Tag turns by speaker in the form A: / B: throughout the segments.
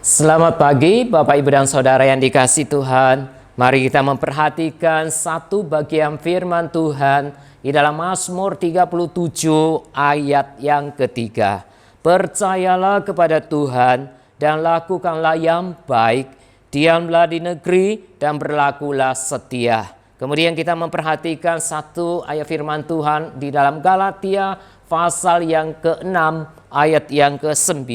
A: Selamat pagi Bapak Ibu dan Saudara yang dikasihi Tuhan. Mari kita memperhatikan satu bagian firman Tuhan di dalam Mazmur 37 ayat yang ketiga. Percayalah kepada Tuhan dan lakukanlah yang baik, diamlah di negeri dan berlakulah setia. Kemudian kita memperhatikan satu ayat firman Tuhan di dalam Galatia pasal yang ke-6 ayat yang ke-9.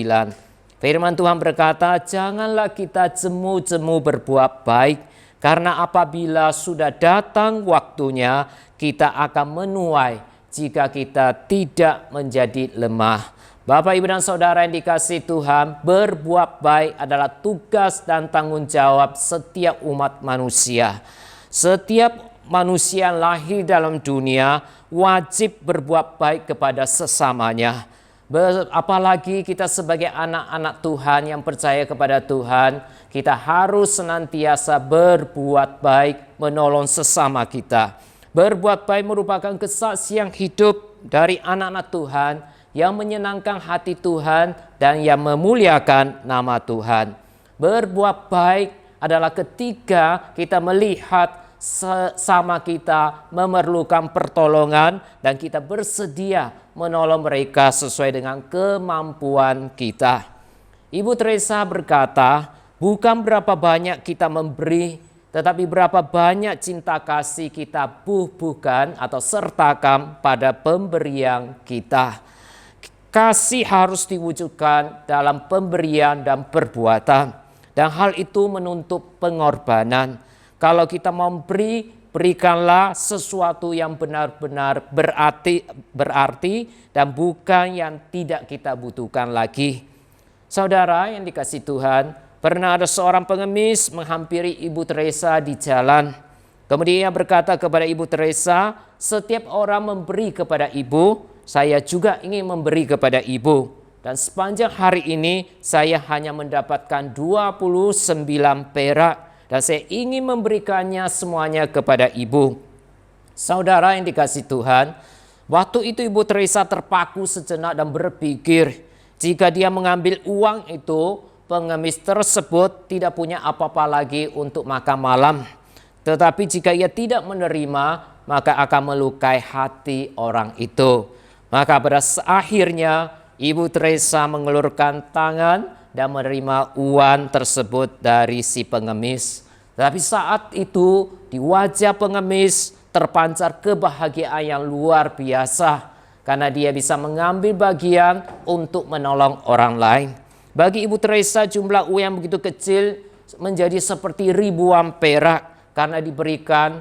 A: Firman Tuhan berkata, janganlah kita jemu-jemu berbuat baik, karena apabila sudah datang waktunya, kita akan menuai jika kita tidak menjadi lemah. Bapak, Ibu, dan Saudara yang dikasihi Tuhan, berbuat baik adalah tugas dan tanggung jawab setiap umat manusia. Setiap manusia yang lahir dalam dunia wajib berbuat baik kepada sesamanya. Apalagi kita sebagai anak-anak Tuhan yang percaya kepada Tuhan, kita harus senantiasa berbuat baik, menolong sesama kita. Berbuat baik merupakan kesaksian hidup dari anak-anak Tuhan yang menyenangkan hati Tuhan dan yang memuliakan nama Tuhan. Berbuat baik adalah ketika kita melihat sesama kita memerlukan pertolongan dan kita bersedia menolong mereka sesuai dengan kemampuan kita. Ibu Teresa berkata, bukan berapa banyak kita memberi, tetapi berapa banyak cinta kasih kita bubuhkan atau sertakan pada pemberian kita. Kasih harus diwujudkan dalam pemberian dan perbuatan, dan hal itu menuntut pengorbanan. Kalau kita memberi, berikanlah sesuatu yang benar-benar berarti dan bukan yang tidak kita butuhkan lagi. Saudara yang dikasihi Tuhan, pernah ada seorang pengemis menghampiri Ibu Teresa di jalan. Kemudian ia berkata kepada Ibu Teresa, setiap orang memberi kepada ibu, saya juga ingin memberi kepada ibu. Dan sepanjang hari ini saya hanya mendapatkan 29 perak. Dan saya ingin memberikannya semuanya kepada ibu. Saudara yang dikasihi Tuhan, waktu itu Ibu Teresa terpaku sejenak dan berpikir, jika dia mengambil uang itu, pengemis tersebut tidak punya apa-apa lagi untuk makan malam. Tetapi jika ia tidak menerima, maka akan melukai hati orang itu. Maka pada akhirnya Ibu Teresa mengelurkan tangan dan menerima uang tersebut dari si pengemis. Tapi saat itu di wajah pengemis terpancar kebahagiaan yang luar biasa, karena dia bisa mengambil bagian untuk menolong orang lain. Bagi Ibu Teresa jumlah uang yang begitu kecil menjadi seperti ribuan perak, karena diberikan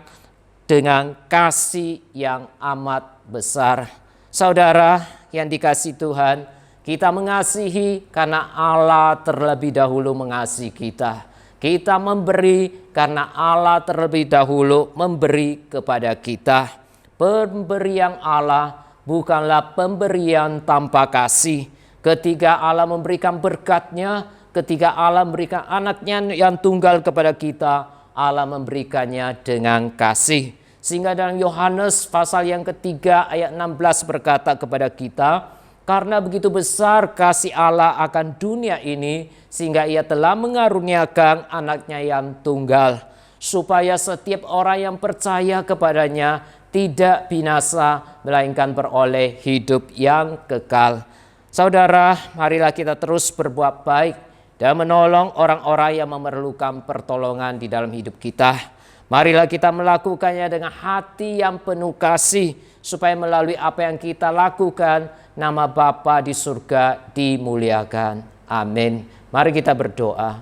A: dengan kasih yang amat besar. Saudara yang dikasihi Tuhan, kita mengasihi karena Allah terlebih dahulu mengasihi kita. Kita memberi karena Allah terlebih dahulu memberi kepada kita. Pemberian Allah bukanlah pemberian tanpa kasih. Ketika Allah memberikan berkat-Nya, ketika Allah memberikan anaknya yang tunggal kepada kita, Allah memberikannya dengan kasih. Sehingga dalam Yohanes pasal yang ketiga ayat 16 berkata kepada kita, karena begitu besar kasih Allah akan dunia ini, sehingga ia telah mengaruniakan anaknya yang tunggal, supaya setiap orang yang percaya kepadanya tidak binasa, melainkan beroleh hidup yang kekal. Saudara, marilah kita terus berbuat baik dan menolong orang-orang yang memerlukan pertolongan di dalam hidup kita. Marilah kita melakukannya dengan hati yang penuh kasih, supaya melalui apa yang kita lakukan, nama Bapa di surga dimuliakan. Amin. Mari kita berdoa.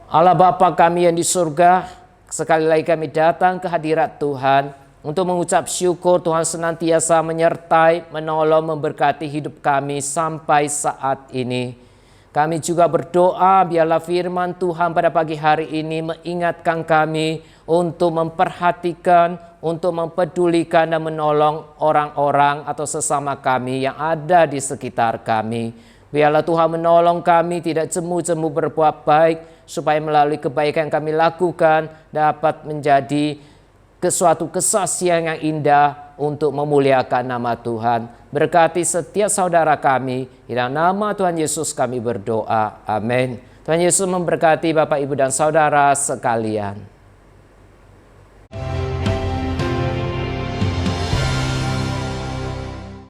A: Allah Bapa kami yang di surga, sekali lagi kami datang ke hadirat Tuhan untuk mengucap syukur Tuhan senantiasa menyertai, menolong, memberkati hidup kami sampai saat ini. Kami juga berdoa biarlah firman Tuhan pada pagi hari ini mengingatkan kami untuk memperhatikan, untuk mempedulikan dan menolong orang-orang atau sesama kami yang ada di sekitar kami. Biarlah Tuhan menolong kami tidak jemu-jemu berbuat baik, supaya melalui kebaikan yang kami lakukan dapat menjadi suatu kesaksian yang indah untuk memuliakan nama Tuhan. Berkati setiap saudara kami, di dalam nama Tuhan Yesus kami berdoa. Amin. Tuhan Yesus memberkati Bapak, Ibu, dan Saudara sekalian.